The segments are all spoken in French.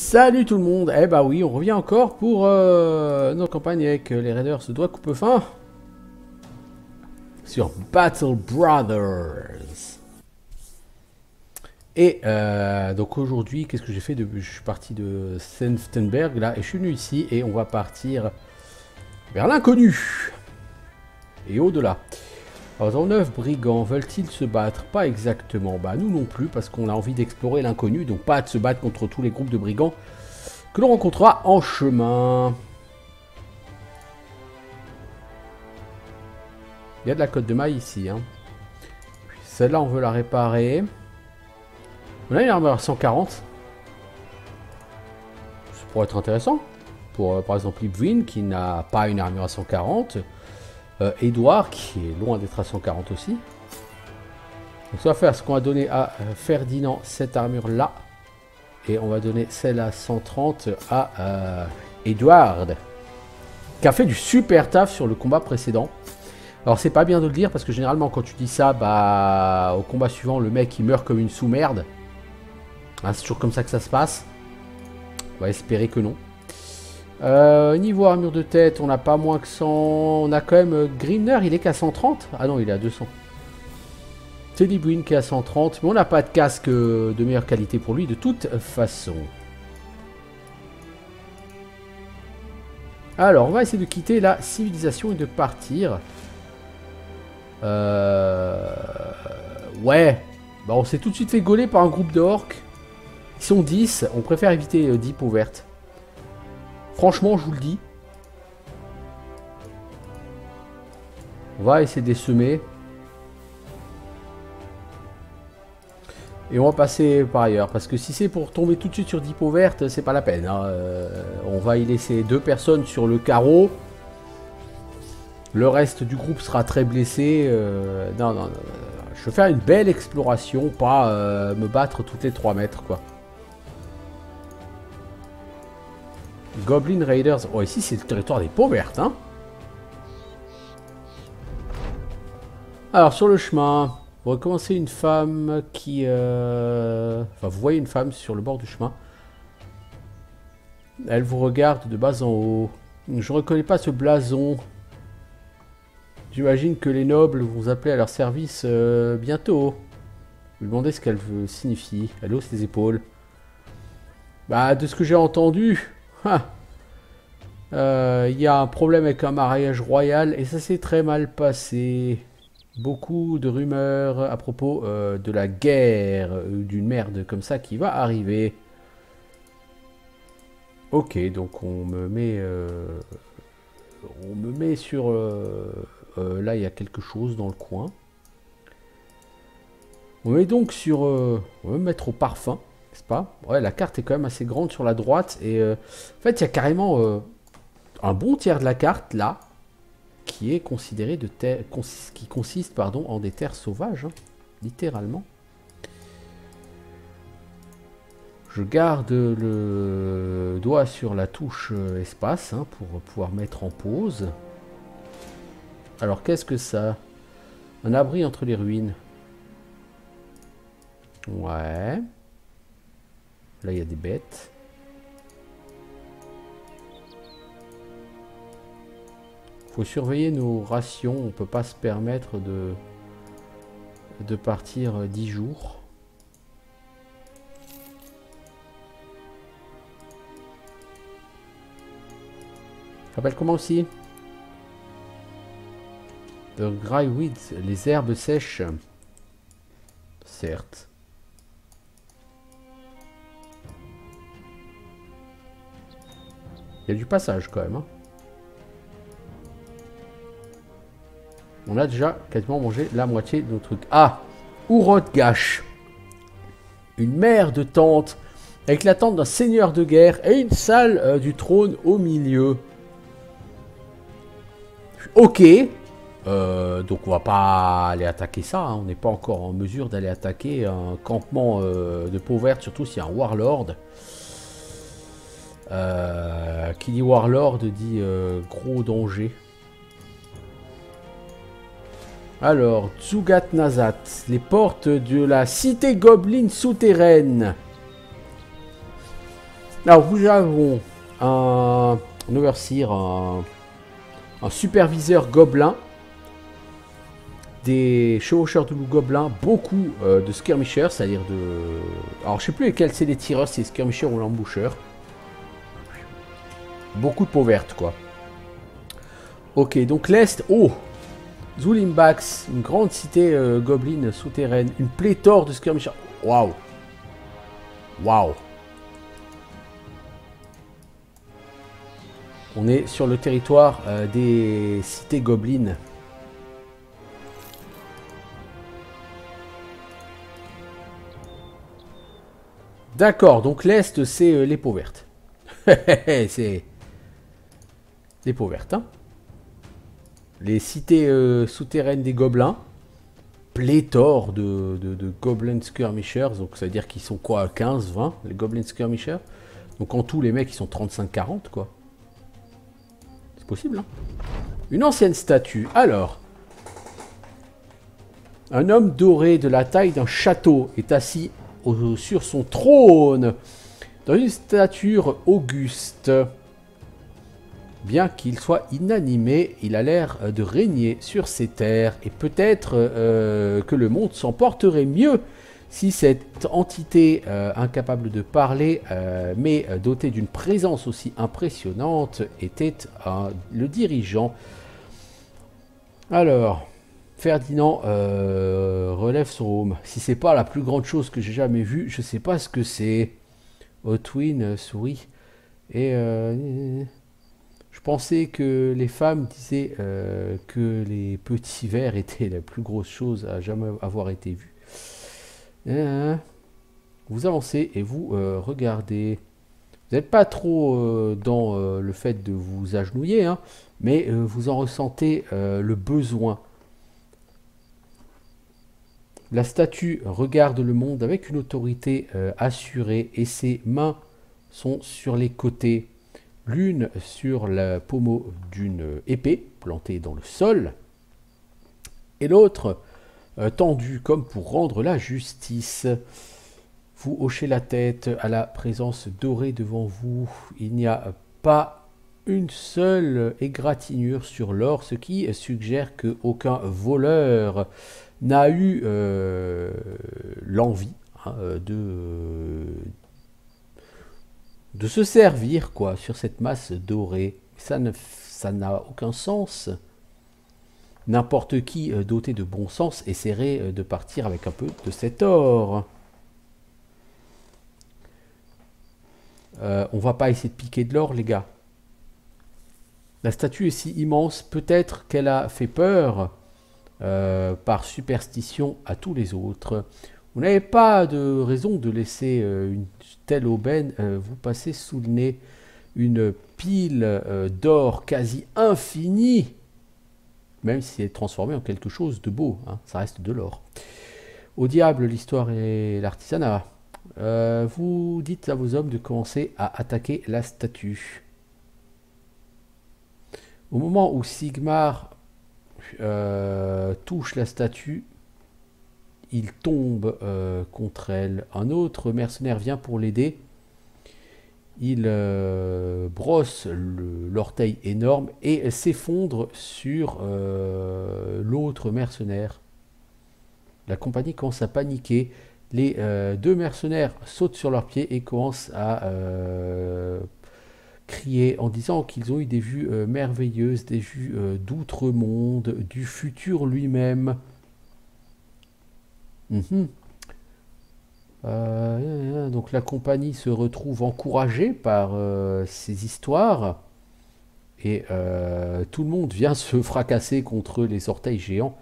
Salut tout le monde. Eh bah oui, on revient encore pour notre campagne avec les Raiders de Doigt Coupe-Fin sur Battle Brothers. Et donc aujourd'hui, qu'est-ce que j'ai fait Je suis parti de Senftenberg là et je suis venu ici et on va partir vers l'inconnu et au-delà. Alors, 9 brigands veulent-ils se battre? Pas exactement. Bah, nous non plus, parce qu'on a envie d'explorer l'inconnu, donc pas de se battre contre tous les groupes de brigands que l'on rencontrera en chemin. Il y a de la côte de maille ici. Hein. Celle-là, on veut la réparer. On a une armure à 140. Ça pourrait être intéressant. Pour, par exemple, Ibwin, qui n'a pas une armure à 140. Edouard, qui est loin d'être à 140 aussi. Donc ça va faire ce qu'on va donner à Ferdinand, cette armure là. Et on va donner celle à 130 à Edouard. Qui a fait du super taf sur le combat précédent. Alors c'est pas bien de le dire parce que généralement quand tu dis ça, bah au combat suivant le mec il meurt comme une sous-merde. Ah, c'est toujours comme ça que ça se passe. On va espérer que non. Niveau armure de tête, on n'a pas moins que 100. On a quand même Grimner, il est qu'à 130. Ah non, il est à 200. Teddy Buin qui est à 130. Mais on n'a pas de casque de meilleure qualité pour lui de toute façon. Alors, on va essayer de quitter la civilisation et de partir. Ouais. Bah, on s'est tout de suite fait gauler par un groupe de orques. Ils sont 10. On préfère éviter 10 peaux vertes. Franchement, je vous le dis. On va essayer de les semer. Et on va passer par ailleurs. Parce que si c'est pour tomber tout de suite sur 10 peaux vertes, c'est pas la peine. Hein. On va y laisser 2 personnes sur le carreau. Le reste du groupe sera très blessé. Non. Je veux faire une belle exploration, pas me battre toutes les 3 mètres, quoi. Goblin Raiders. Oh, ici, c'est le territoire des peaux vertes, hein. Alors, sur le chemin, vous recommencez une femme qui... Enfin, vous voyez une femme sur le bord du chemin. Elle vous regarde de bas en haut. Je ne reconnais pas ce blason. J'imagine que les nobles vont vous appeler à leur service bientôt. Vous demandez ce qu'elle signifie. Elle hausse les épaules. Bah, de ce que j'ai entendu... Il y a un problème avec un mariage royal et ça s'est très mal passé. Beaucoup de rumeurs à propos de la guerre, d'une merde comme ça qui va arriver. Ok, donc on me met sur... là, il y a quelque chose dans le coin. On met donc sur... on va me mettre au parfum. Pas. Ouais, la carte est quand même assez grande sur la droite et en fait il y a carrément un bon tiers de la carte là qui est considéré de terre qui consiste pardon en des terres sauvages, hein, littéralement. Je garde le doigt sur la touche espace hein, pour pouvoir mettre en pause. Alors qu'est-ce que ça? Un abri entre les ruines. Ouais. Là, il y a des bêtes. Faut surveiller nos rations. On peut pas se permettre de partir 10 jours. Ça s'appelle comment aussi? The dry weeds, les herbes sèches. Certes. Il y a du passage quand même. Hein. On a déjà quasiment mangé la moitié de nos trucs. Ah, Urotgash. Une mère de tente avec la tente d'un seigneur de guerre et une salle du trône au milieu. Ok. Donc on va pas aller attaquer ça. Hein. On n'est pas encore en mesure d'aller attaquer un campement de peau verte, surtout s'il y a un warlord. Qui dit Warlord dit gros danger. Alors, Tsugat Nazat, les portes de la cité Goblin souterraine. Alors, nous avons un overseer, un superviseur gobelin, des chevaucheurs de loups gobelins, beaucoup de skirmishers, c'est-à-dire de... Alors, je sais plus lesquels c'est les tireurs, c'est les skirmishers ou l'emboucheur. Beaucoup de peau verte, quoi. Ok, donc l'Est... Oh, Zulimbax, une grande cité gobeline souterraine, une pléthore de skirmishers. Waouh. Waouh. On est sur le territoire des cités gobelines. D'accord, donc l'Est, c'est les peaux vertes. C'est les peaux vertes, hein. Les cités souterraines des gobelins. Pléthore de Goblin Skirmishers. Donc ça veut dire qu'ils sont quoi, 15, 20, les Goblin Skirmishers. Donc en tout, les mecs, ils sont 35-40, quoi. C'est possible, hein. Une ancienne statue. Alors, un homme doré de la taille d'un château est assis sur son trône, dans une stature auguste. Bien qu'il soit inanimé, il a l'air de régner sur ces terres, et peut-être que le monde s'en porterait mieux si cette entité incapable de parler, mais dotée d'une présence aussi impressionnante, était le dirigeant. Alors, Ferdinand relève son home. Si c'est pas la plus grande chose que j'ai jamais vue, je sais pas ce que c'est. Otwin sourit. Et je pensais que les femmes disaient que les petits vers étaient la plus grosse chose à jamais avoir été vue. Vous avancez et vous regardez. Vous n'êtes pas trop dans le fait de vous agenouiller, hein, mais vous en ressentez le besoin. La statue regarde le monde avec une autorité assurée et ses mains sont sur les côtés, l'une sur le pommeau d'une épée plantée dans le sol et l'autre tendue comme pour rendre la justice. Vous hochez la tête à la présence dorée devant vous. Il n'y a pas une seule égratignure sur l'or, ce qui suggère qu'aucun voleur n'a eu l'envie, hein, de se servir, quoi, sur cette masse dorée. Ça n'a aucun sens. N'importe qui doté de bon sens essaierait de partir avec un peu de cet or. On va pas essayer de piquer de l'or, les gars. La statue est si immense, peut-être qu'elle a fait peur par superstition à tous les autres. Vous n'avez pas de raison de laisser une telle aubaine vous passer sous le nez. Une pile d'or quasi infinie, même si elle est transformée en quelque chose de beau, hein, ça reste de l'or. Au diable l'histoire et l'artisanat. Vous dites à vos hommes de commencer à attaquer la statue. Au moment où Sigmar touche la statue, il tombe contre elle. Un autre mercenaire vient pour l'aider. Il brosse l'orteil énorme et s'effondre sur l'autre mercenaire. La compagnie commence à paniquer. Les deux mercenaires sautent sur leurs pieds et commencent à crier en disant qu'ils ont eu des vues merveilleuses, des vues d'outre-monde, du futur lui-même. Donc la compagnie se retrouve encouragée par ces histoires et tout le monde vient se fracasser contre les orteils géants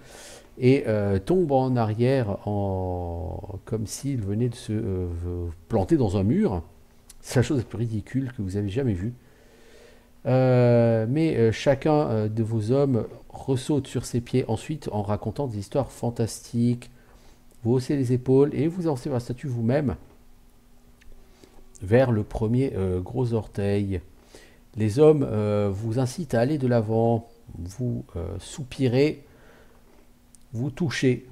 et tombe en arrière comme s'il venait de se planter dans un mur. C'est la chose la plus ridicule que vous avez jamais vue. Mais chacun de vos hommes ressaute sur ses pieds ensuite en racontant des histoires fantastiques. Vous haussez les épaules et vous avancez vers la statue vous-même vers le premier gros orteil. Les hommes vous incitent à aller de l'avant. Vous soupirez, vous touchez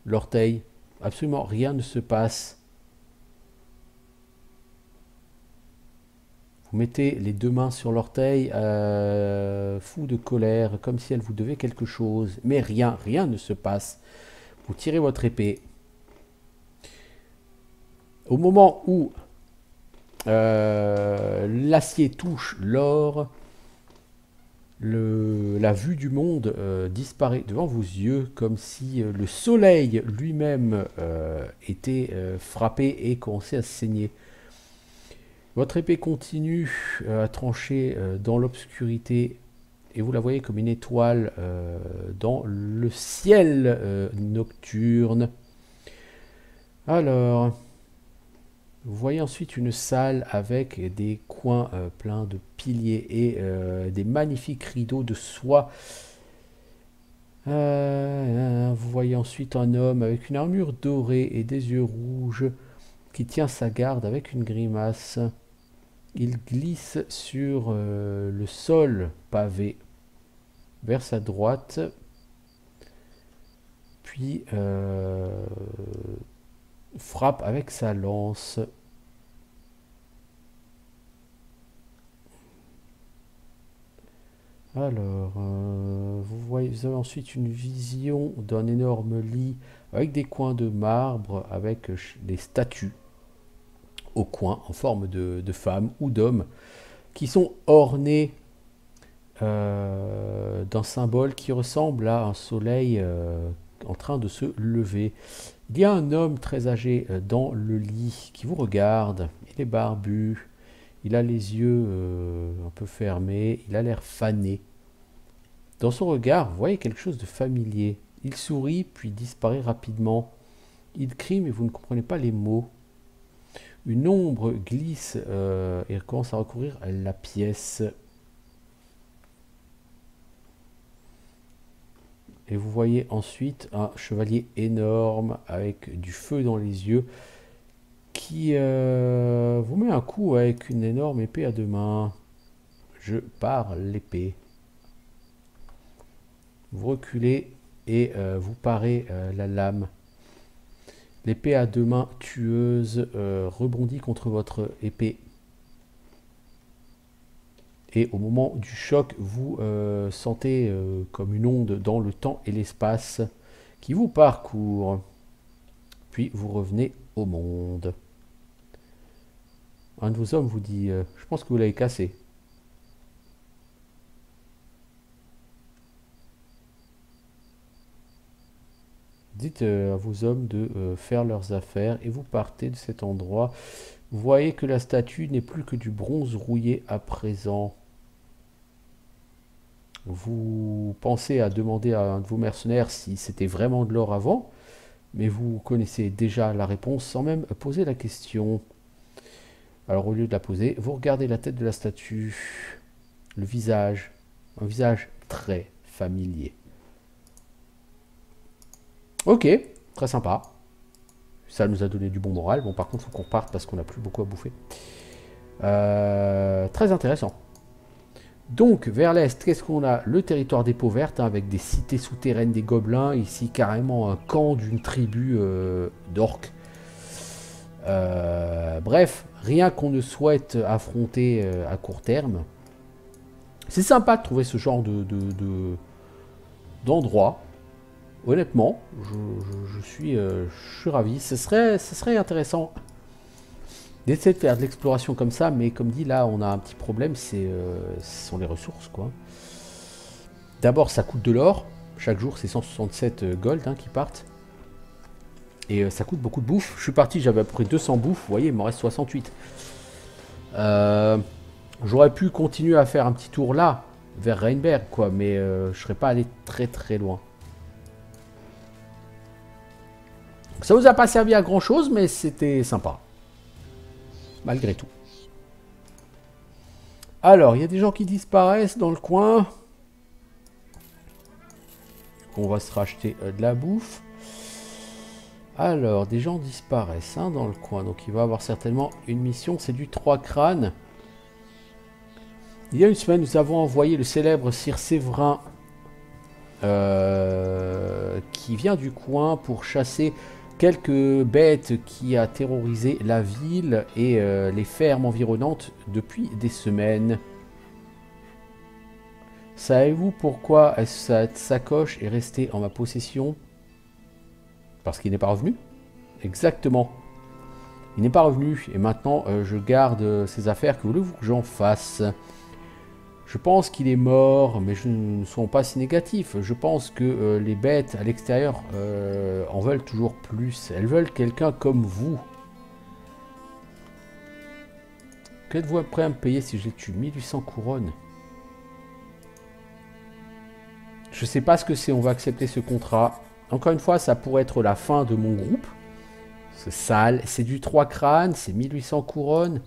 l'orteil. Absolument rien ne se passe. Vous mettez les deux mains sur l'orteil, fou de colère, comme si elle vous devait quelque chose. Mais rien ne se passe. Vous tirez votre épée. Au moment où l'acier touche l'or, la vue du monde disparaît devant vos yeux, comme si le soleil lui-même était frappé et commençait à saigner. Votre épée continue à trancher dans l'obscurité et vous la voyez comme une étoile dans le ciel nocturne. Alors, vous voyez ensuite une salle avec des coins pleins de piliers et des magnifiques rideaux de soie. Vous voyez ensuite un homme avec une armure dorée et des yeux rouges qui tient sa garde avec une grimace. Il glisse sur le sol pavé vers sa droite, puis frappe avec sa lance. Alors, vous avez ensuite une vision d'un énorme lit avec des coins de marbre, avec des statues au coin en forme de femmes ou d'hommes qui sont ornés d'un symbole qui ressemble à un soleil en train de se lever. Il y a un homme très âgé dans le lit qui vous regarde. Il est barbu, il a les yeux un peu fermés, il a l'air fané. Dans son regard, vous voyez quelque chose de familier. Il sourit puis disparaît rapidement. Il crie mais vous ne comprenez pas les mots. Une ombre glisse et commence à recouvrir la pièce. Et vous voyez ensuite un chevalier énorme avec du feu dans les yeux qui vous met un coup avec une énorme épée à deux mains. Je pars l'épée. Vous reculez et vous parez la lame. L'épée à deux mains tueuse rebondit contre votre épée. Et au moment du choc, vous sentez comme une onde dans le temps et l'espace qui vous parcourt. Puis vous revenez au monde. Un de vos hommes vous dit je pense que vous l'avez cassé. Dites à vos hommes de faire leurs affaires et vous partez de cet endroit. Vous voyez que la statue n'est plus que du bronze rouillé à présent. Vous pensez à demander à un de vos mercenaires si c'était vraiment de l'or avant, mais vous connaissez déjà la réponse sans même poser la question. Alors au lieu de la poser, vous regardez la tête de la statue, le visage, un visage très familier. Ok, très sympa. Ça nous a donné du bon moral. Bon, par contre, il faut qu'on parte parce qu'on n'a plus beaucoup à bouffer. Très intéressant. Donc, vers l'est, qu'est-ce qu'on a? Le territoire des peaux vertes, hein, avec des cités souterraines des gobelins. Ici, carrément un camp d'une tribu d'orques. Bref, rien qu'on ne souhaite affronter à court terme. C'est sympa de trouver ce genre d'endroit. Honnêtement, je suis ravi. Ce serait intéressant d'essayer de faire de l'exploration comme ça, mais comme dit, là, on a un petit problème, ce sont les ressources, quoi. D'abord, ça coûte de l'or. Chaque jour, c'est 167 gold hein, qui partent. Et ça coûte beaucoup de bouffe. Je suis parti, j'avais à peu près 200 bouffes. Vous voyez, il m'en reste 68. J'aurais pu continuer à faire un petit tour là, vers Reinberg, quoi, mais je ne serais pas allé très très loin. Ça vous a pas servi à grand chose, mais c'était sympa. Malgré tout. Alors, il y a des gens qui disparaissent dans le coin. On va se racheter de la bouffe. Alors, des gens disparaissent hein, dans le coin. Donc, il va avoir certainement une mission. C'est du 3 crânes. Il y a une semaine, nous avons envoyé le célèbre Sir Séverin qui vient du coin pour chasser quelques bêtes qui a terrorisé la ville et les fermes environnantes depuis des semaines. Savez-vous pourquoi cette sacoche est restée en ma possession? Parce qu'il n'est pas revenu? Exactement. Il n'est pas revenu et maintenant je garde ses affaires. Que voulez-vous que j'en fasse? Je pense qu'il est mort, mais je ne suis pas si négatif. Je pense que les bêtes à l'extérieur en veulent toujours plus. Elles veulent quelqu'un comme vous. Qu'êtes-vous prêt à me payer si je les tue? 1800 couronnes. Je sais pas ce que c'est, on va accepter ce contrat. Encore une fois, ça pourrait être la fin de mon groupe. C'est sale, c'est du 3 crânes, c'est 1800 couronnes.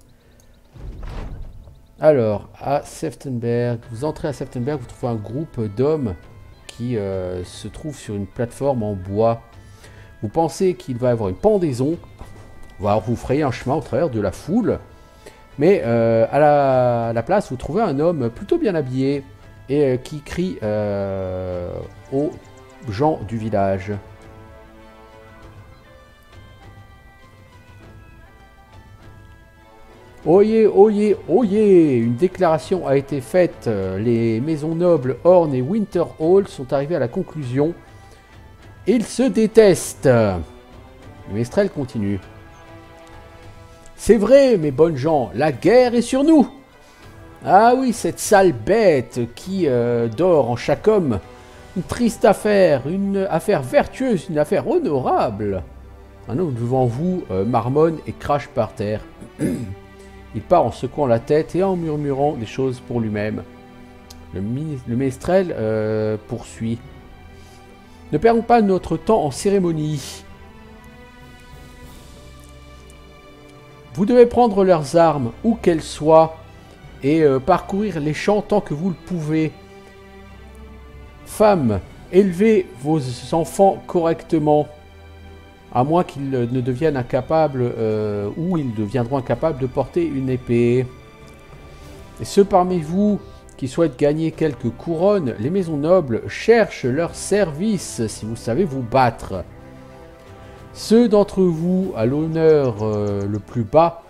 Alors, à Seftenberg, vous entrez à Seftenberg, vous trouvez un groupe d'hommes qui se trouve sur une plateforme en bois. Vous pensez qu'il va y avoir une pendaison. Alors, vous ferez un chemin au travers de la foule. Mais à la place, vous trouvez un homme plutôt bien habillé et qui crie aux gens du village. Oyez, oyez, oyez! Une déclaration a été faite. Les maisons nobles Horn et Winterhall sont arrivées à la conclusion. Ils se détestent. Le Mestrel continue. C'est vrai, mes bonnes gens, la guerre est sur nous. Ah oui, cette sale bête qui dort en chaque homme. Une triste affaire, une affaire vertueuse, une affaire honorable. Un homme devant vous marmonne et crache par terre. Il part en secouant la tête et en murmurant des choses pour lui-même. Le Mestrel poursuit. Ne perdons pas notre temps en cérémonie. Vous devez prendre leurs armes, où qu'elles soient, et parcourir les champs tant que vous le pouvez. Femmes, élevez vos enfants correctement. À moins qu'ils ne deviennent incapables, ou ils deviendront incapables de porter une épée. Et ceux parmi vous qui souhaitent gagner quelques couronnes, les maisons nobles cherchent leur service si vous savez vous battre. Ceux d'entre vous à l'honneur le plus bas,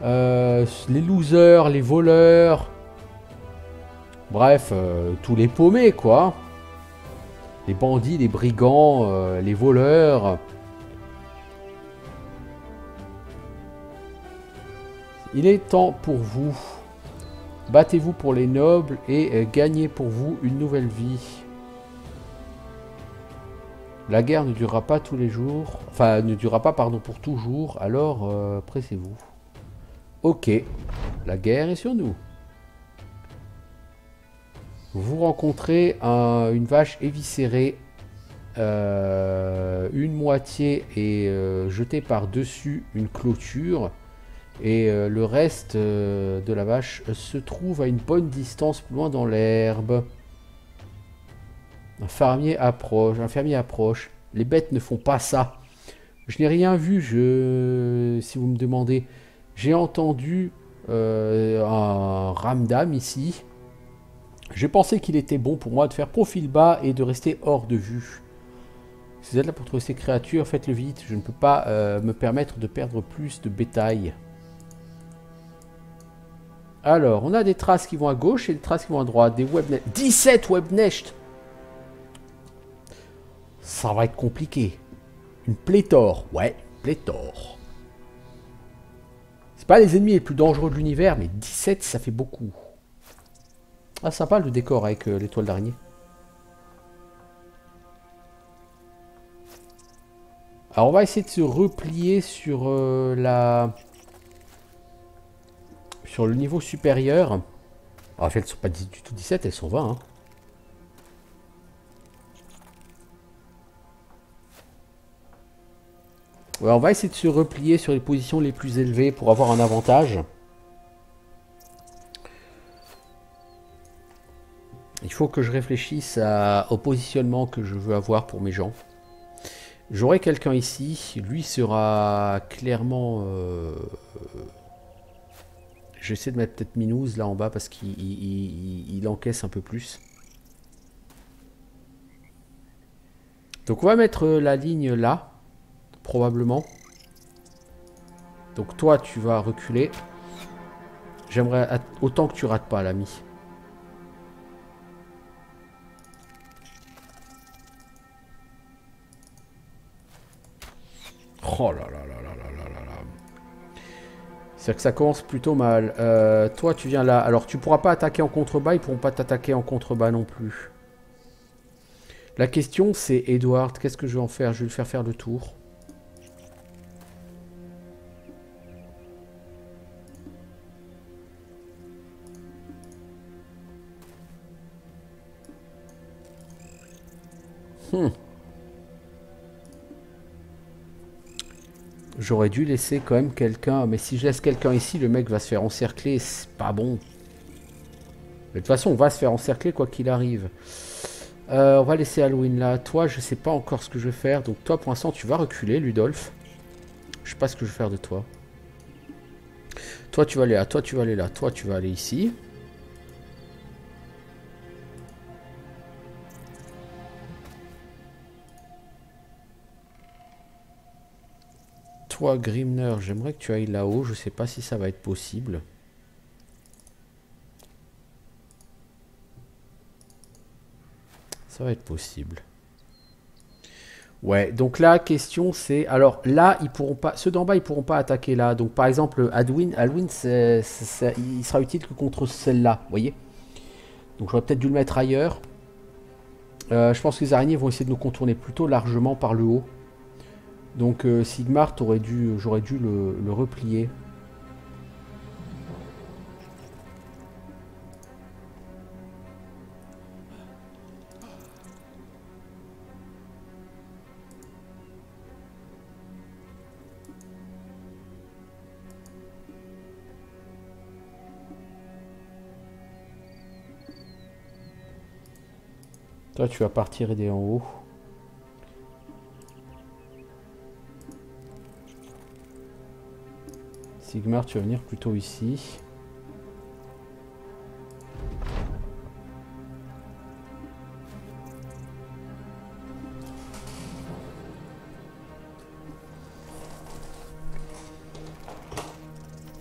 les losers, les voleurs, bref, tous les paumés quoi. Les bandits, les brigands, les voleurs. Il est temps pour vous. Battez-vous pour les nobles et gagnez pour vous une nouvelle vie. La guerre ne durera pas tous les jours. Enfin, ne durera pas, pardon, pour toujours. Alors, pressez-vous. Ok. La guerre est sur nous. Vous rencontrez une vache éviscérée. Une moitié est jetée par-dessus une clôture. Et le reste de la vache se trouve à une bonne distance plus loin dans l'herbe. Un fermier approche. Les bêtes ne font pas ça. Je n'ai rien vu, si vous me demandez. J'ai entendu un ramdam ici. J'ai pensé qu'il était bon pour moi de faire profil bas et de rester hors de vue. Si vous êtes là pour trouver ces créatures, faites-le vite. Je ne peux pas me permettre de perdre plus de bétail. Alors, on a des traces qui vont à gauche et des traces qui vont à droite. Des webnests. 17 webnests! Ça va être compliqué. Une pléthore. Ouais, pléthore. C'est pas les ennemis les plus dangereux de l'univers, mais 17, ça fait beaucoup. Ah, sympa le décor avec l'étoile d'araignée. Alors, on va essayer de se replier sur sur le niveau supérieur. Alors, en fait, elles ne sont pas du tout 17, elles sont 20. Hein. Ouais, on va essayer de se replier sur les positions les plus élevées pour avoir un avantage. Il faut que je réfléchisse au positionnement que je veux avoir pour mes gens. J'aurai quelqu'un ici. Lui sera clairement... J'essaie de mettre peut-être Minouz là en bas parce qu'il encaisse un peu plus. Donc on va mettre la ligne là. probablement. Donc toi, tu vas reculer. J'aimerais autant que tu rates pas, l'ami. Oh là là là là là là là là. C'est que ça commence plutôt mal. Toi, tu viens là. Alors, tu pourras pas attaquer en contrebas. Ils pourront pas t'attaquer en contrebas non plus. La question, c'est Edward. Qu'est-ce que je vais en faire? Je vais le faire le tour. J'aurais dû laisser quand même quelqu'un. Mais si je laisse quelqu'un ici, le mec va se faire encercler. C'est pas bon. Mais de toute façon, on va se faire encercler quoi qu'il arrive. On va laisser Halloween là. Toi, je sais pas encore ce que je vais faire. Donc toi, pour l'instant, tu vas reculer, Ludolf. Je sais pas ce que je vais faire de toi. Toi, tu vas aller là. Toi, tu vas aller là. Toi, tu vas aller ici. Toi, Grimner, j'aimerais que tu ailles là-haut. Je sais pas si ça va être possible. Ça va être possible. Ouais, donc la question c'est... Alors là, ils pourront pas... Ceux d'en bas, ils pourront pas attaquer là. Donc par exemple, Alwyn, il sera utile que contre celle-là, vous voyez. Donc j'aurais peut-être dû le mettre ailleurs. Je pense que les araignées vont essayer de nous contourner plutôt largement par le haut. Donc Sigmar, j'aurais dû le replier. Toi, tu vas partir aider en haut. Sigmar, tu vas venir plutôt ici.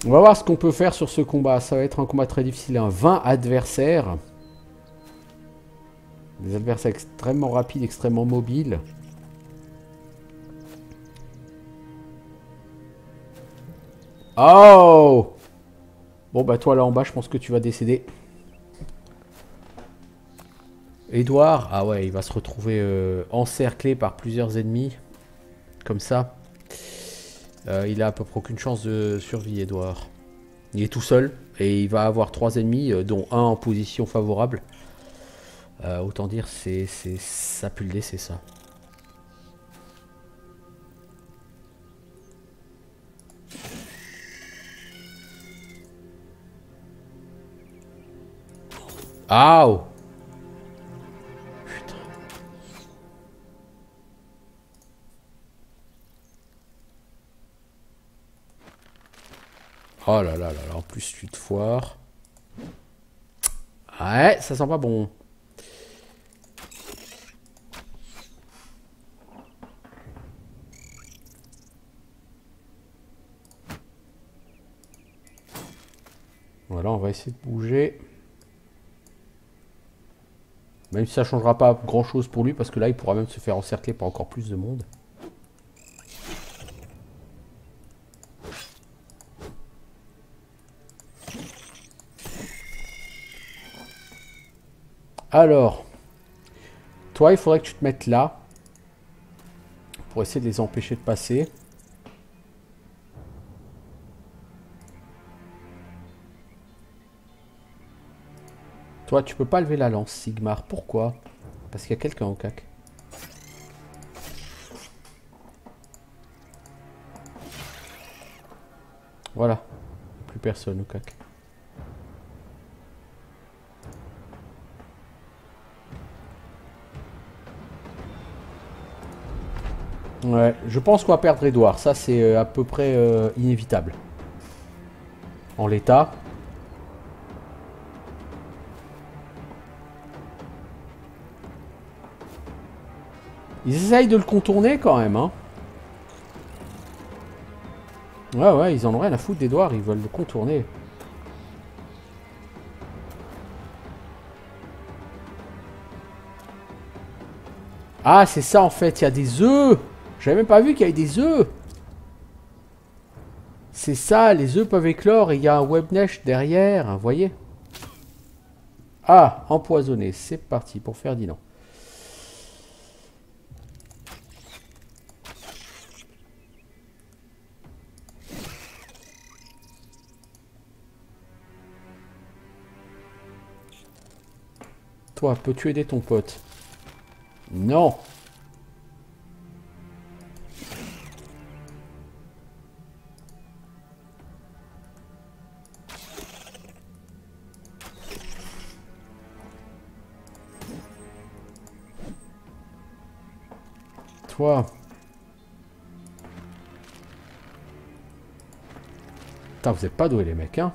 On va voir ce qu'on peut faire sur ce combat. Ça va être un combat très difficile. 20 adversaires. Des adversaires extrêmement rapides, extrêmement mobiles. Oh! Bon, bah toi là en bas, je pense que tu vas décéder. Edouard, ah ouais, il va se retrouver encerclé par plusieurs ennemis. Comme ça. Il a à peu près aucune chance de survie, Edouard. Il est tout seul et il va avoir 3 ennemis, dont un en position favorable. Autant dire, ça pue le dé, c'est ça. Aouh! Putain. Oh là là là là, en plus tu te foires. Ouais, ça sent pas bon. Voilà, on va essayer de bouger. Même si ça changera pas grand chose pour lui, parce que là, il pourra même se faire encercler par encore plus de monde. Alors, toi, il faudrait que tu te mettes là, pour essayer de les empêcher de passer. Toi, tu peux pas lever la lance, Sigmar. Pourquoi? Parce qu'il y a quelqu'un au cac. Voilà. Plus personne au cac. Ouais, je pense qu'on va perdre Edouard. Ça, c'est à peu près inévitable. En l'état. Ils essayent de le contourner quand même, hein. Ouais, ouais, ils en ont rien à foutre d'Edouard, ils veulent le contourner. Ah, c'est ça en fait, il y a des œufs. J'avais même pas vu qu'il y avait des œufs. C'est ça, les œufs peuvent éclore et il y a un web nest derrière, vous voyez. Ah, empoisonné, c'est parti pour Ferdinand. Toi, peux-tu aider ton pote? Non. Toi. Putain, vous êtes pas doués les mecs, hein.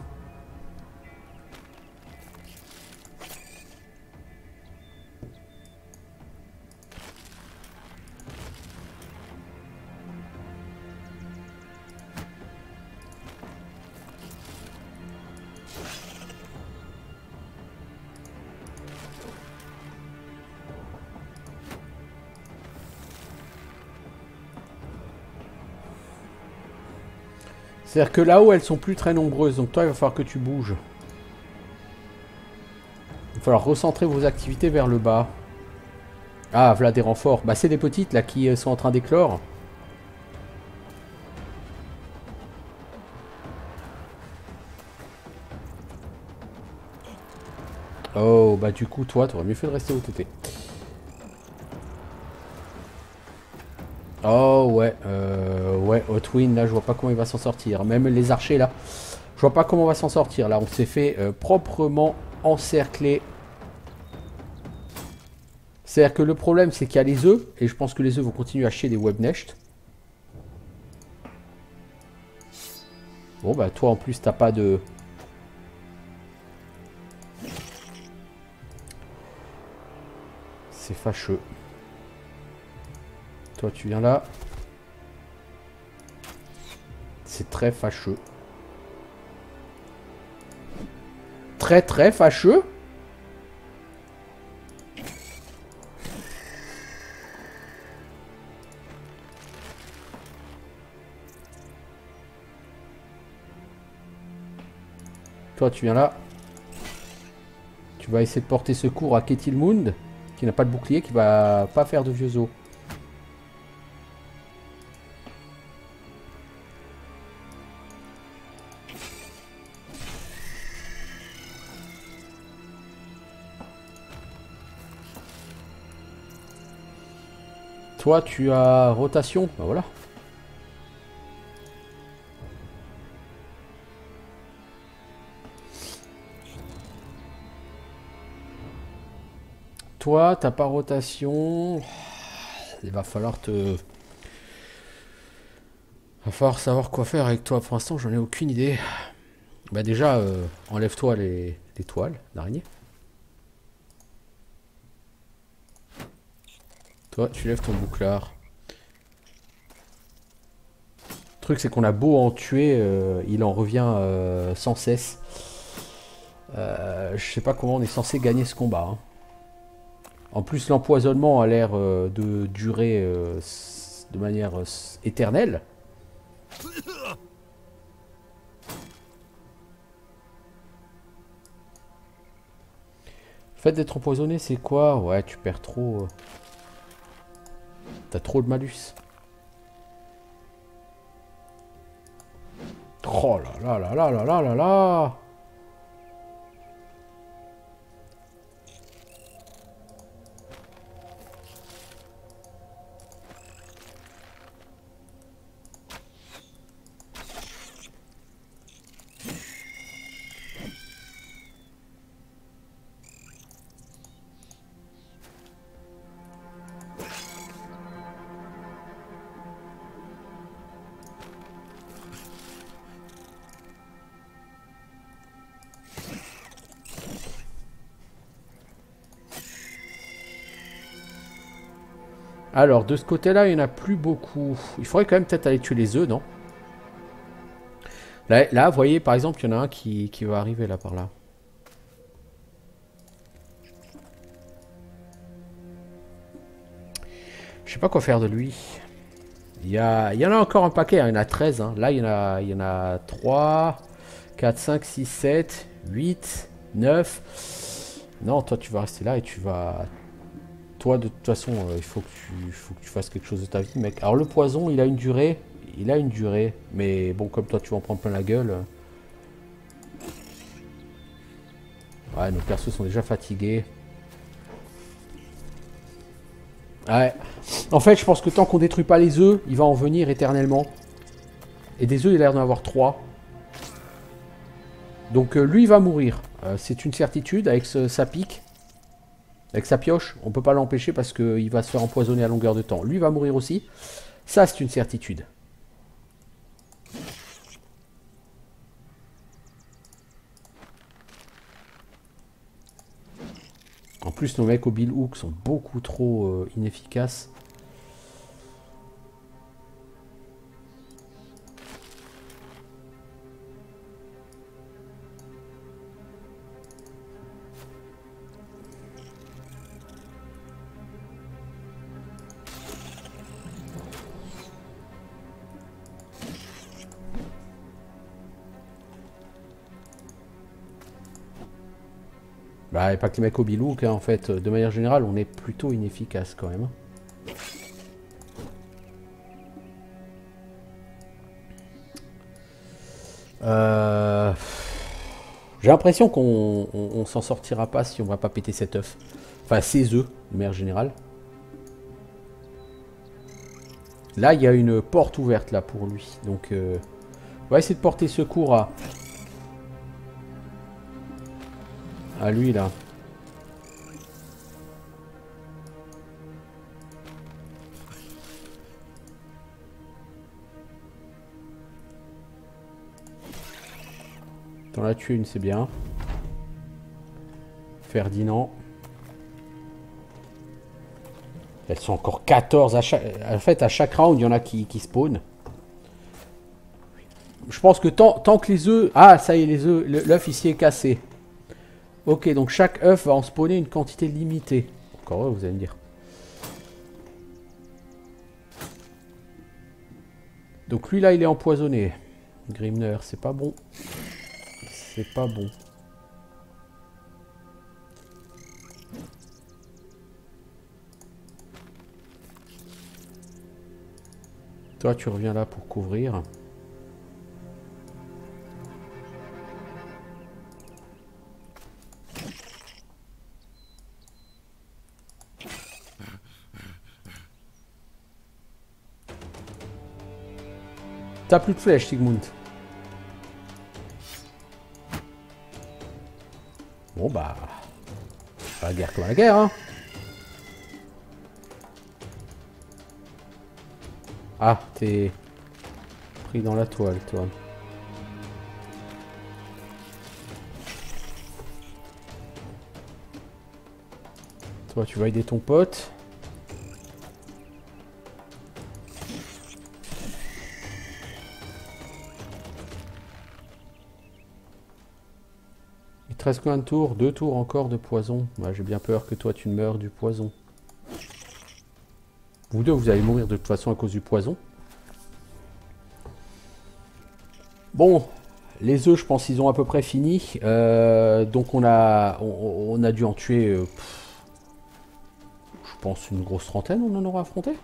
C'est-à-dire que là-haut, elles sont plus très nombreuses. Donc toi, il va falloir que tu bouges. Il va falloir recentrer vos activités vers le bas. Ah, voilà des renforts. Bah, c'est des petites, là, qui sont en train d'éclore. Oh, bah du coup, toi, t'aurais mieux fait de rester où t'étais. Oh, ouais. Ouais, Hotwin, là, je vois pas comment il va s'en sortir. Même les archers, là. Je vois pas comment on va s'en sortir. Là, on s'est fait proprement encercler. C'est-à-dire que le problème, c'est qu'il y a les œufs. Et je pense que les œufs vont continuer à chier des web nests. Bon, bah, toi, en plus, t'as pas de... C'est fâcheux. Toi, tu viens là. C'est très fâcheux. Très, très fâcheux. Toi, tu viens là. Tu vas essayer de porter secours à Ketilmund, qui n'a pas de bouclier, qui va pas faire de vieux os. Toi, tu as rotation. Ben voilà. Toi, t'as pas rotation. Il va falloir te... Va falloir savoir quoi faire avec toi. Pour l'instant, j'en ai aucune idée. Bah déjà, enlève-toi les toiles d'araignée. Toi, tu lèves ton bouclard. Le truc, c'est qu'on a beau en tuer, il en revient sans cesse. Je sais pas comment on est censé gagner ce combat. Hein. En plus, l'empoisonnement a l'air de durer de manière éternelle. Le fait d'être empoisonné, c'est quoi? Ouais, tu perds trop. T'as trop de malus. Oh là là là là là là là là. Alors, de ce côté-là, il n'y en a plus beaucoup. Il faudrait quand même peut-être aller tuer les œufs, non? Là, vous voyez, par exemple, il y en a un qui va arriver là par là. Je sais pas quoi faire de lui. Il y en a encore un paquet, hein. Il y en a 13. Hein. Là, il y en a 3, 4, 5, 6, 7, 8, 9. Non, toi, tu vas rester là et tu vas... Toi, de toute façon, il faut que tu fasses quelque chose de ta vie, mec. Alors, le poison, il a une durée. Il a une durée. Mais bon, comme toi, tu vas en prendre plein la gueule. Ouais, nos persos sont déjà fatigués. Ouais. En fait, je pense que tant qu'on détruit pas les œufs, il va en venir éternellement. Et des œufs, il a l'air d'en avoir 3. Donc lui, il va mourir. C'est une certitude avec sa pique. Avec sa pioche. On peut pas l'empêcher parce qu'il va se faire empoisonner à longueur de temps. Lui, il va mourir aussi. Ça, c'est une certitude. En plus, nos mecs au Bill Hook sont beaucoup trop inefficaces. Bah, et pas que les mecs au Bill Hook, hein, en fait. De manière générale, on est plutôt inefficace quand même. J'ai l'impression qu'on s'en sortira pas si on va pas péter cet œuf. Enfin, ces œufs, de manière générale. Là, il y a une porte ouverte là pour lui. Donc, on va essayer de porter secours à lui là. T'en as tué une, c'est bien. Ferdinand. Elles sont encore 14 à chaque... En fait, à chaque round, il y en a qui spawnent. Je pense que tant que les œufs... Ah, ça y est, les œufs... L'œuf ici est cassé. Ok, donc chaque œuf va en spawner une quantité limitée. Encore heureux, vous allez me dire. Donc lui, là, il est empoisonné. Grimner, c'est pas bon. C'est pas bon. Toi, tu reviens là pour couvrir. T'as plus de flèches, Sigmund. Bon, bah... Pas la guerre comme la guerre, hein. Ah, t'es... pris dans la toile, toi. Toi, tu vas aider ton pote. Il te reste combien de tours? 2 tours encore de poison. Ouais, j'ai bien peur que toi, tu meurs du poison. Vous deux, vous allez mourir de toute façon à cause du poison. Bon, les œufs, je pense qu'ils ont à peu près fini. Donc on a dû en tuer, je pense, une grosse trentaine, on en aura affronté.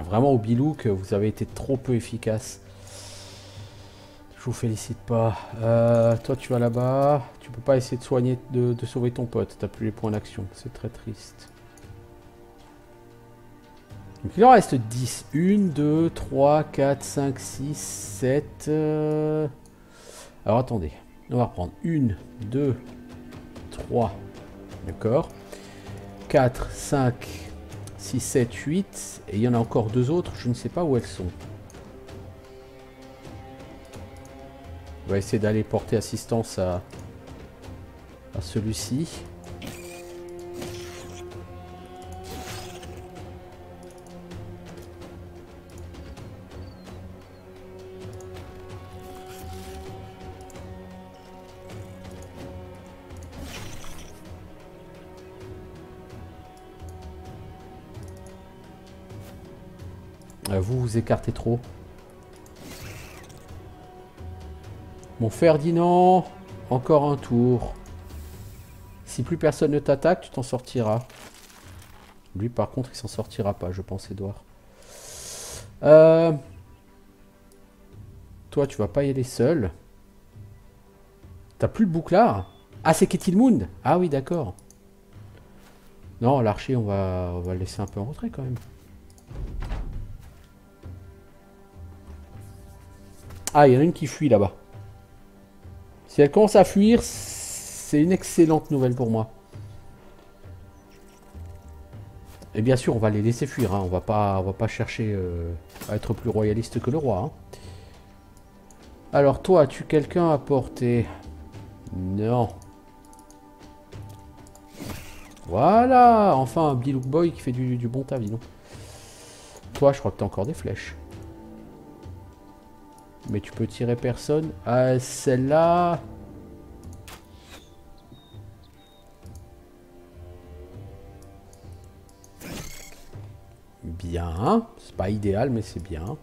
Vraiment au bilou que vous avez été trop peu efficace. Je vous félicite pas. Toi tu vas là-bas. Tu peux pas essayer de soigner, de sauver ton pote. T'as plus les points d'action. C'est très triste. Donc il en reste 10. 1, 2, 3, 4, 5, 6, 7. Alors attendez. On va reprendre. 1, 2, 3. D'accord. 4, 5, 6, 7, 8. Et il y en a encore deux autres, je ne sais pas où elles sont. On va essayer d'aller porter assistance à celui-ci. Vous vous écartez trop. Mon Ferdinand, encore un tour. Si plus personne ne t'attaque, tu t'en sortiras. Lui, par contre, il s'en sortira pas, je pense, Edouard. Toi, tu vas pas y aller seul. T'as plus le bouclard? Ah, c'est Ketilmund. Ah oui, d'accord. Non, l'archer, on va le laisser un peu en retrait quand même. Ah, il y en a une qui fuit là-bas. Si elle commence à fuir, c'est une excellente nouvelle pour moi. Et bien sûr, on va les laisser fuir. Hein. On va pas chercher à être plus royaliste que le roi. Hein. Alors, toi, as-tu quelqu'un à porter? Non. Voilà. Enfin, un Billook Boy qui fait du bon taf, dis donc. Toi, je crois que t'as encore des flèches. Mais tu peux tirer personne. Ah, celle-là... Bien. C'est pas idéal, mais c'est bien.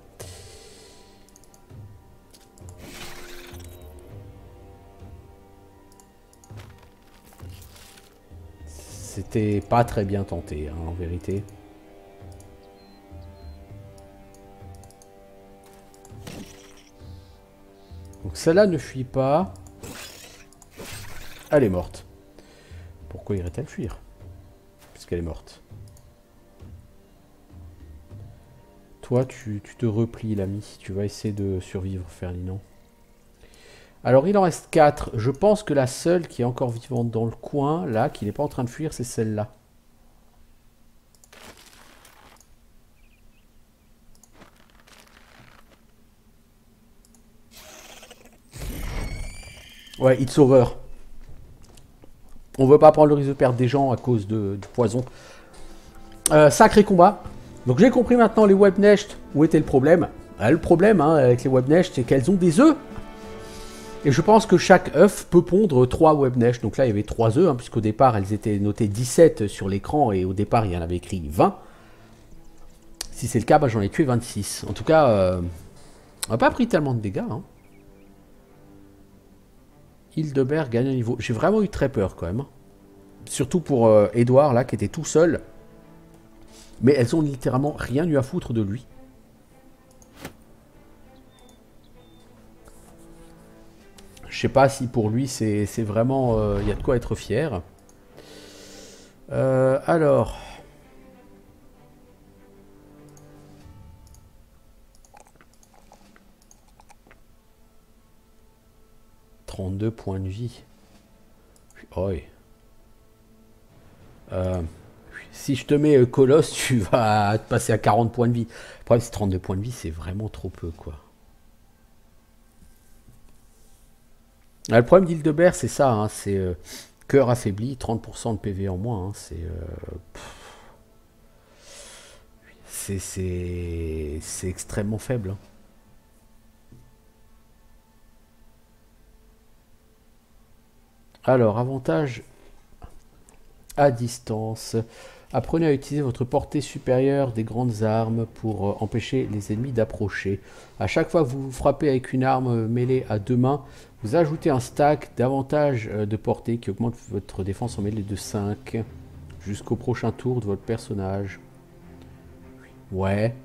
C'était pas très bien tenté, hein, en vérité. Donc celle-là ne fuit pas. Elle est morte. Pourquoi irait-elle fuir? Puisqu'elle est morte. Toi, tu te replies, l'ami. Tu vas essayer de survivre, Ferdinand. Alors, il en reste 4. Je pense que la seule qui est encore vivante dans le coin, là, qui n'est pas en train de fuir, c'est celle-là. Ouais, it's over. On veut pas prendre le risque de perdre des gens à cause du poison. Sacré combat. Donc j'ai compris maintenant les Webnests où était le problème. Le problème avec les Webnests, c'est qu'elles ont des œufs. Et je pense que chaque œuf peut pondre 3 Webnests. Donc là, il y avait 3 œufs, puisqu'au départ, elles étaient notées 17 sur l'écran. Et au départ, il y en avait écrit 20. Si c'est le cas, bah, j'en ai tué 26. En tout cas, on n'a pas pris tellement de dégâts. Hein. Hildebert gagne un niveau. J'ai vraiment eu très peur quand même. Surtout pour Edouard, là, qui était tout seul. Mais elles ont littéralement rien eu à foutre de lui. Je sais pas si pour lui, c'est vraiment... y a de quoi être fier. Alors... « 32 points de vie. » Oh oui. Si je te mets Colosse, tu vas te passer à 40 points de vie. Le problème, c'est 32 points de vie, c'est vraiment trop peu, quoi. Le problème d'Hildebert, c'est ça, hein, c'est cœur affaibli, 30% de PV en moins. Hein, c'est extrêmement faible. Hein. Alors, avantage à distance. Apprenez à utiliser votre portée supérieure des grandes armes pour empêcher les ennemis d'approcher. À chaque fois que vous frappez avec une arme mêlée à 2 mains, vous ajoutez un stack d'avantage de portée qui augmente votre défense en mêlée de 5 jusqu'au prochain tour de votre personnage. Ouais.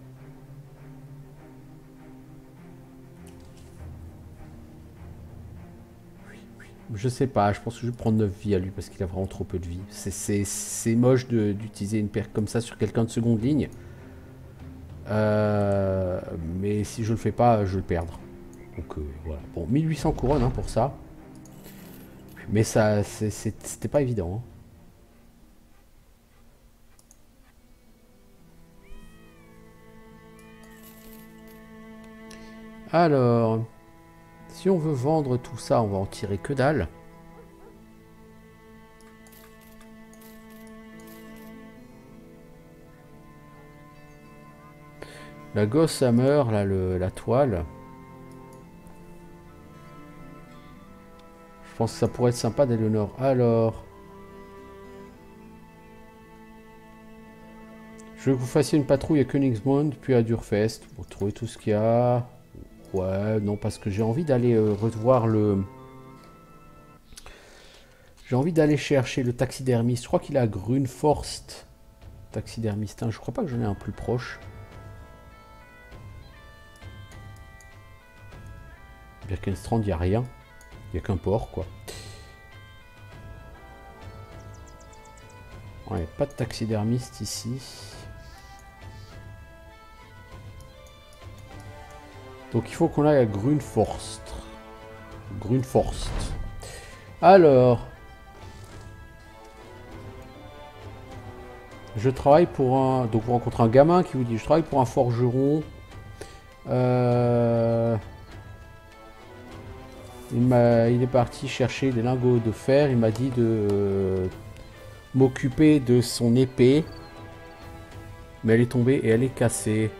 Je sais pas, je pense que je vais prendre 9 vies à lui parce qu'il a vraiment trop peu de vie. C'est moche d'utiliser une perque comme ça sur quelqu'un de seconde ligne. Mais si je le fais pas, je vais le perdre. Donc voilà. Bon, 1800 couronnes hein, pour ça. Mais ça, c'était pas évident. Hein. Alors, si on veut vendre tout ça, on va en tirer que dalle. La Gossamer, là, la toile. Je pense que ça pourrait être sympa d'aller au nord. Alors, je veux que vous fassiez une patrouille à Königsmund, puis à Durfest, pour trouver tout ce qu'il y a. Ouais, non, parce que j'ai envie d'aller revoir le... J'ai envie d'aller chercher le taxidermiste. Je crois qu'il est à Grunforst. Taxidermiste, hein. Je crois pas que j'en ai un plus proche. Birkenstrand, il n'y a rien. Il n'y a qu'un port, quoi. Ouais, pas de taxidermiste ici. Donc il faut qu'on aille à Grunforst. Grunforst. Alors... Je travaille pour un... Donc vous rencontrez un gamin qui vous dit, je travaille pour un forgeron. Il est parti chercher des lingots de fer. Il m'a dit de m'occuper de son épée. Mais elle est tombée et elle est cassée.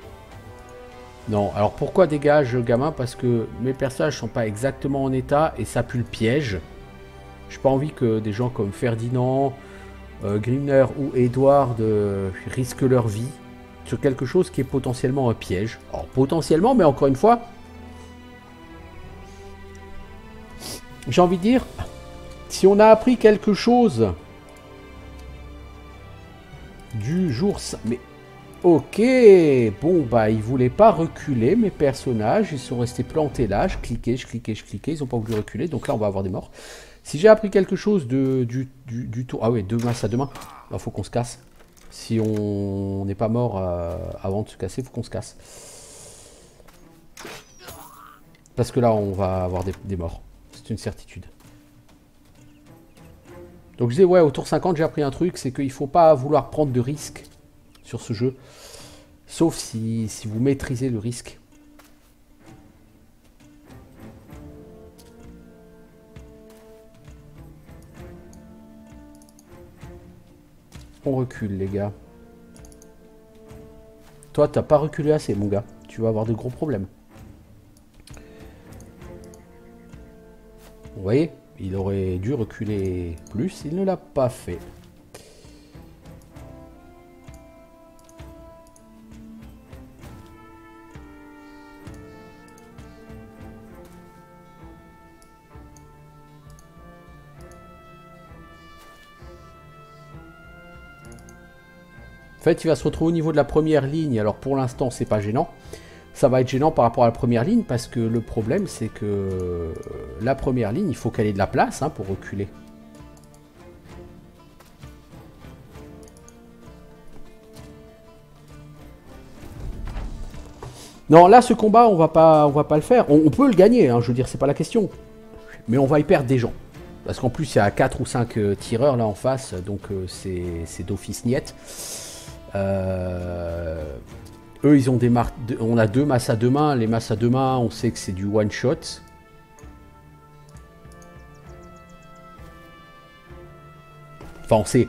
Non, alors pourquoi dégage, gamin? Parce que mes personnages sont pas exactement en état et ça pue le piège. J'ai pas envie que des gens comme Ferdinand, Grimner ou Edward risquent leur vie sur quelque chose qui est potentiellement un piège. Alors potentiellement, mais encore une fois, j'ai envie de dire, si on a appris quelque chose du jour... Mais ok, bon bah ils voulaient pas reculer mes personnages, ils sont restés plantés là, je cliquais, ils ont pas voulu reculer, donc là on va avoir des morts. Si j'ai appris quelque chose du tour... Ah ouais, demain, ça demain. Il faut qu'on se casse. Si on n'est pas mort avant de se casser, il faut qu'on se casse. Parce que là, on va avoir des morts. C'est une certitude. Donc je disais, ouais, au tour 50, j'ai appris un truc, c'est qu'il ne faut pas vouloir prendre de risques sur ce jeu. Sauf si vous maîtrisez le risque. On recule, les gars. Toi, t'as pas reculé assez, mon gars. Tu vas avoir de gros problèmes. Vous voyez, il aurait dû reculer plus, il ne l'a pas fait. En fait, il va se retrouver au niveau de la première ligne. Alors pour l'instant, c'est pas gênant. Ça va être gênant par rapport à la première ligne parce que le problème, c'est que la première ligne, il faut qu'elle ait de la place hein, pour reculer. Non, là, ce combat, on va pas le faire. On peut le gagner, hein, je veux dire, c'est pas la question. Mais on va y perdre des gens. Parce qu'en plus, il y a 4 ou 5 tireurs là en face, donc c'est d'office niette. Eux, ils ont des marques. On a 2 masses à 2 mains. Les masses à 2 mains, on sait que c'est du one shot. Enfin, on sait.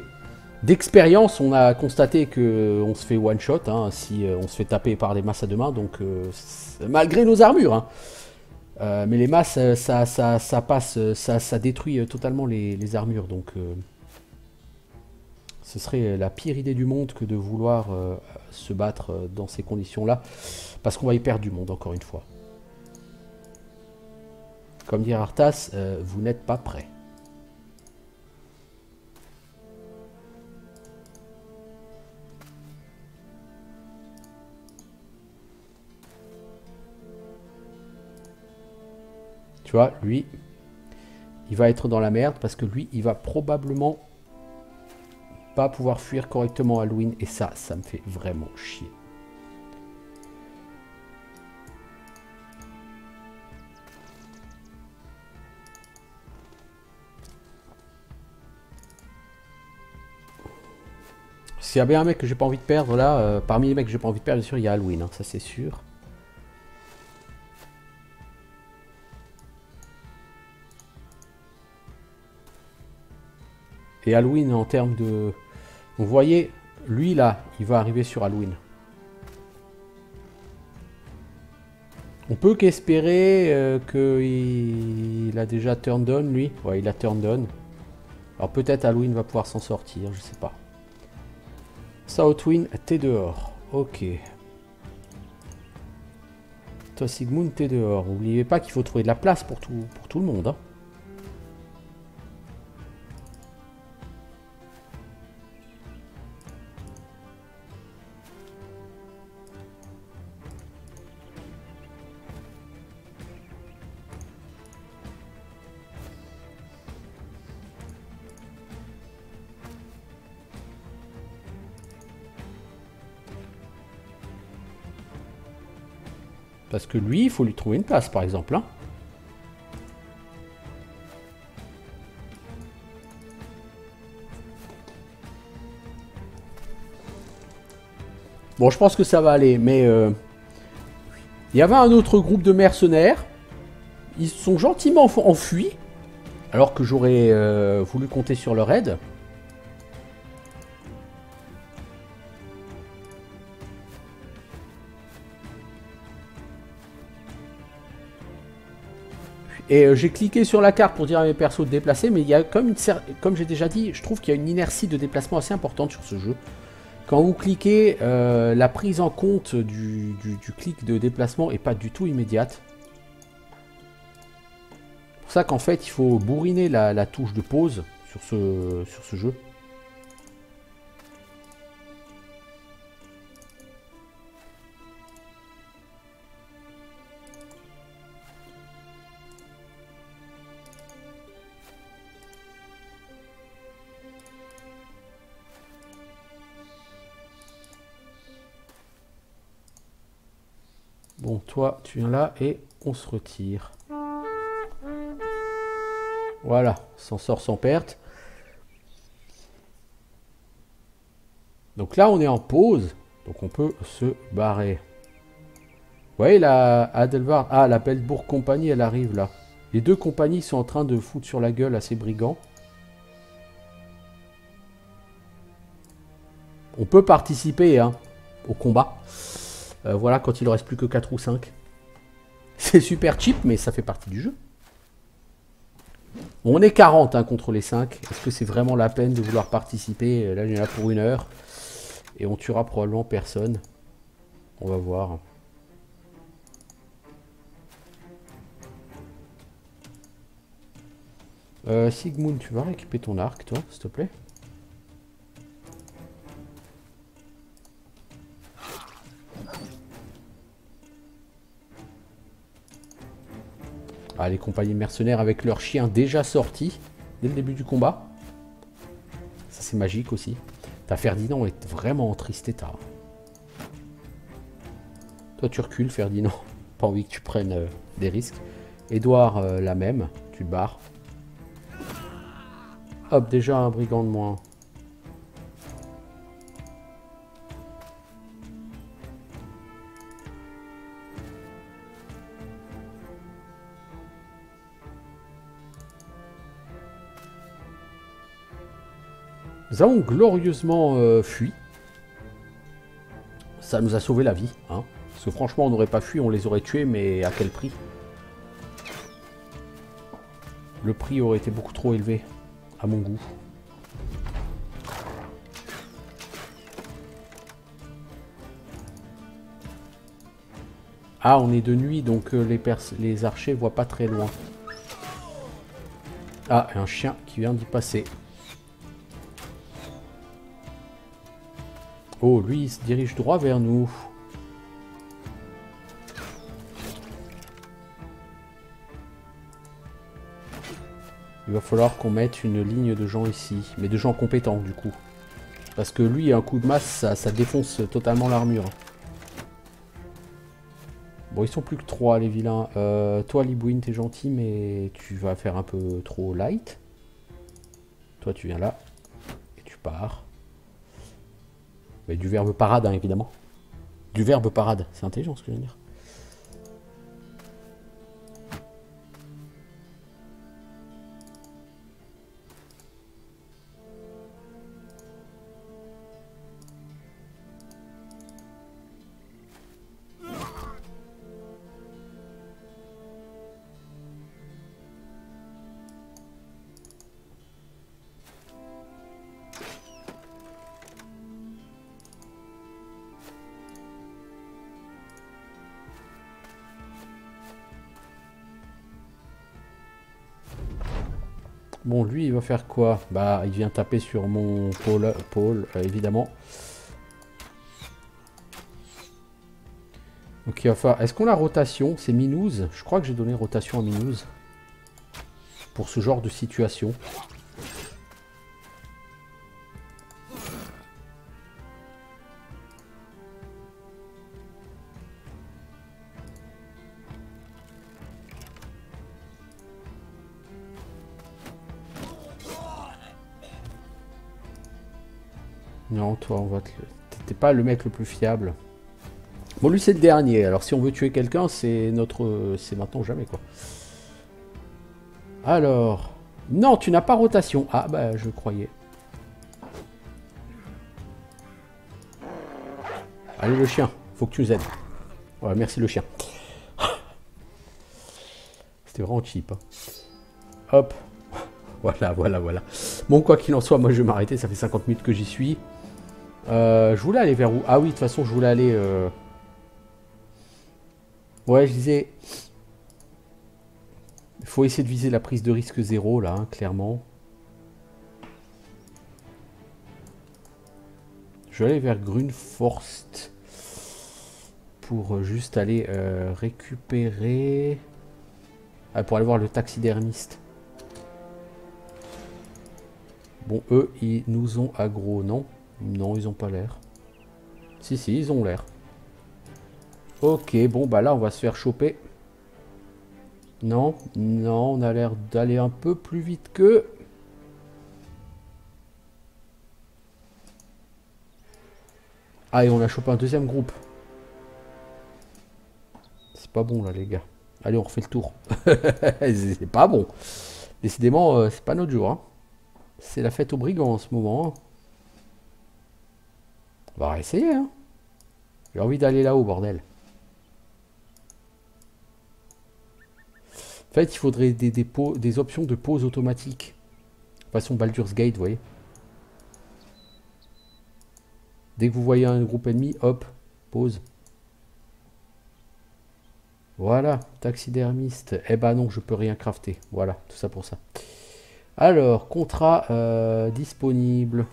D'expérience, on a constaté que on se fait one shot hein, si on se fait taper par les masses à 2 mains. Donc, malgré nos armures. Hein. Mais les masses, ça passe, ça détruit totalement les armures. Donc. Ce serait la pire idée du monde que de vouloir se battre dans ces conditions-là. Parce qu'on va y perdre du monde, encore une fois. Comme dit Arthas, vous n'êtes pas prêts. Tu vois, lui, il va être dans la merde parce que lui, il va probablement... pas pouvoir fuir correctement Halloween et ça me fait vraiment chier. S'il y a bien un mec que j'ai pas envie de perdre là, parmi les mecs que j'ai pas envie de perdre, bien sûr il y a Halloween, hein, ça c'est sûr. Et Halloween en termes de... Vous voyez, lui là, il va arriver sur Halloween. On peut qu'espérer qu'il a déjà turned on, lui. Ouais, il a turned on. Alors peut-être Halloween va pouvoir s'en sortir, je sais pas. Southwind, t'es dehors. Ok. Toi, Sigmund, t'es dehors. N'oubliez pas qu'il faut trouver de la place pour tout le monde. Hein. Parce que lui, il faut lui trouver une place, par exemple. Hein. Bon, je pense que ça va aller, mais... il y avait un autre groupe de mercenaires. Ils sont gentiment enfuis. Alors que j'aurais voulu compter sur leur aide. Et j'ai cliqué sur la carte pour dire à mes persos de déplacer, mais il y a comme j'ai déjà dit, je trouve qu'il y a une inertie de déplacement assez importante sur ce jeu. Quand vous cliquez, la prise en compte du clic de déplacement est pas du tout immédiate. C'est pour ça qu'en fait, il faut bourriner la touche de pause sur ce jeu. Bon, toi, tu viens là et on se retire. Voilà, s'en sort sans perte. Donc là, on est en pause. Donc on peut se barrer. Vous voyez, la Adelvard... Ah, la Belbourg Compagnie, elle arrive là. Les deux compagnies sont en train de foutre sur la gueule à ces brigands. On peut participer hein, au combat. Voilà, quand il ne reste plus que 4 ou 5. C'est super cheap, mais ça fait partie du jeu. Bon, on est 40 hein, contre les 5. Est-ce que c'est vraiment la peine de vouloir participer? Là, j'ai là pour 1 heure. Et on tuera probablement personne. On va voir. Sigmund, tu vas rééquiper ton arc, toi, s'il te plaît? Ah, les compagnies mercenaires avec leurs chiens déjà sortis dès le début du combat. Ça, c'est magique aussi. Ta Ferdinand est vraiment en triste état. Toi, tu recules, Ferdinand. Pas envie que tu prennes des risques. Édouard, la même. Tu te barres. Hop, déjà un brigand de moins. Nous avons glorieusement fui. Ça nous a sauvé la vie. Hein. Parce que franchement, on n'aurait pas fui, on les aurait tués, mais à quel prix? Le prix aurait été beaucoup trop élevé, à mon goût. Ah, on est de nuit, donc les archers voient pas très loin. Ah, un chien qui vient d'y passer. Oh, lui, il se dirige droit vers nous. Il va falloir qu'on mette une ligne de gens ici. Mais de gens compétents, du coup. Parce que lui, un coup de masse, ça défonce totalement l'armure. Bon, ils sont plus que 3, les vilains. Toi, Libouine, t'es gentil, mais tu vas faire un peu trop light. Toi, tu viens là. Et tu pars. Mais du verbe parade, hein, évidemment. Du verbe parade. C'est intelligent, ce que je viens de dire. Bon, lui, il va faire quoi? Bah, il vient taper sur mon pôle, évidemment. Donc, il va falloir... Est-ce qu'on a rotation? C'est Minouz. Je crois que j'ai donné rotation à Minouz. Pour ce genre de situation. Non, toi, on va te... T'es pas le mec le plus fiable. Bon, lui, c'est le dernier. Alors, si on veut tuer quelqu'un, c'est notre... C'est maintenant ou jamais, quoi. Alors... Non, tu n'as pas rotation. Ah, bah, je croyais. Allez, le chien. Faut que tu nous aides. Ouais, merci, le chien. C'était vraiment cheap. Hein. Hop. Voilà, voilà, voilà. Bon, quoi qu'il en soit, moi, je vais m'arrêter. Ça fait 50 minutes que j'y suis. Je voulais aller vers où? Ah oui, de toute façon, je voulais aller... Ouais, je disais... Il faut essayer de viser la prise de risque 0, là, hein, clairement. Je vais aller vers Grunforst. Pour juste aller récupérer... Ah, pour aller voir le taxidermiste. Bon, eux, ils nous ont aggro, non? Non, ils ont pas l'air. Si, si, ils ont l'air. Ok, bon, bah là, on va se faire choper. Non, non, on a l'air d'aller un peu plus vite que... Ah, et on a chopé un deuxième groupe. C'est pas bon, là, les gars. Allez, on refait le tour. C'est pas bon. Décidément, c'est pas notre jour. Hein. C'est la fête aux brigands en ce moment. Hein. On va essayer. Hein. J'ai envie d'aller là-haut, bordel. En fait, il faudrait des options de pause automatique. Façon Baldur's Gate, vous voyez. Dès que vous voyez un groupe ennemi, hop, pause. Voilà, taxidermiste. Eh ben non, je peux rien crafter. Voilà, tout ça pour ça. Alors, contrat disponible.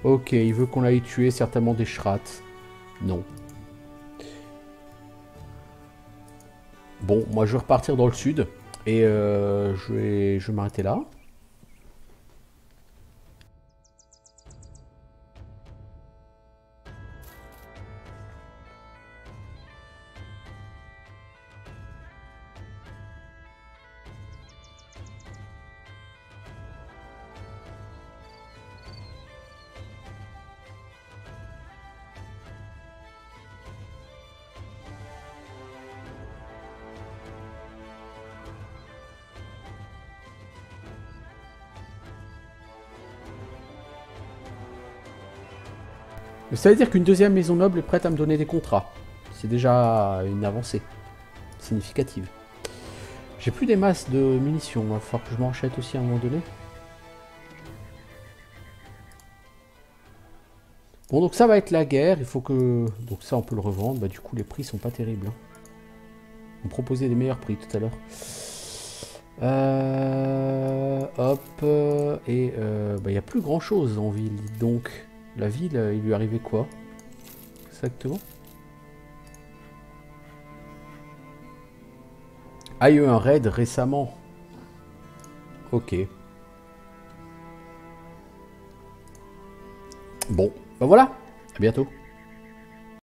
Ok, il veut qu'on aille tuer certainement des shrats. Non. Bon, moi je vais repartir dans le sud. Et je vais m'arrêter là. Ça veut dire qu'une deuxième maison noble est prête à me donner des contrats. C'est déjà une avancée significative. J'ai plus des masses de munitions. Il va falloir que je m'en achète aussi à un moment donné. Bon, donc ça va être la guerre. Il faut que... Donc ça, on peut le revendre. Bah, du coup, les prix sont pas terribles. Hein. On proposait des meilleurs prix tout à l'heure. Hop. Et il n'y a plus grand-chose en ville. Donc, la ville, il lui arrivait quoi? Exactement. Ah, il y a eu un raid récemment. Ok. Bon, ben voilà. À bientôt.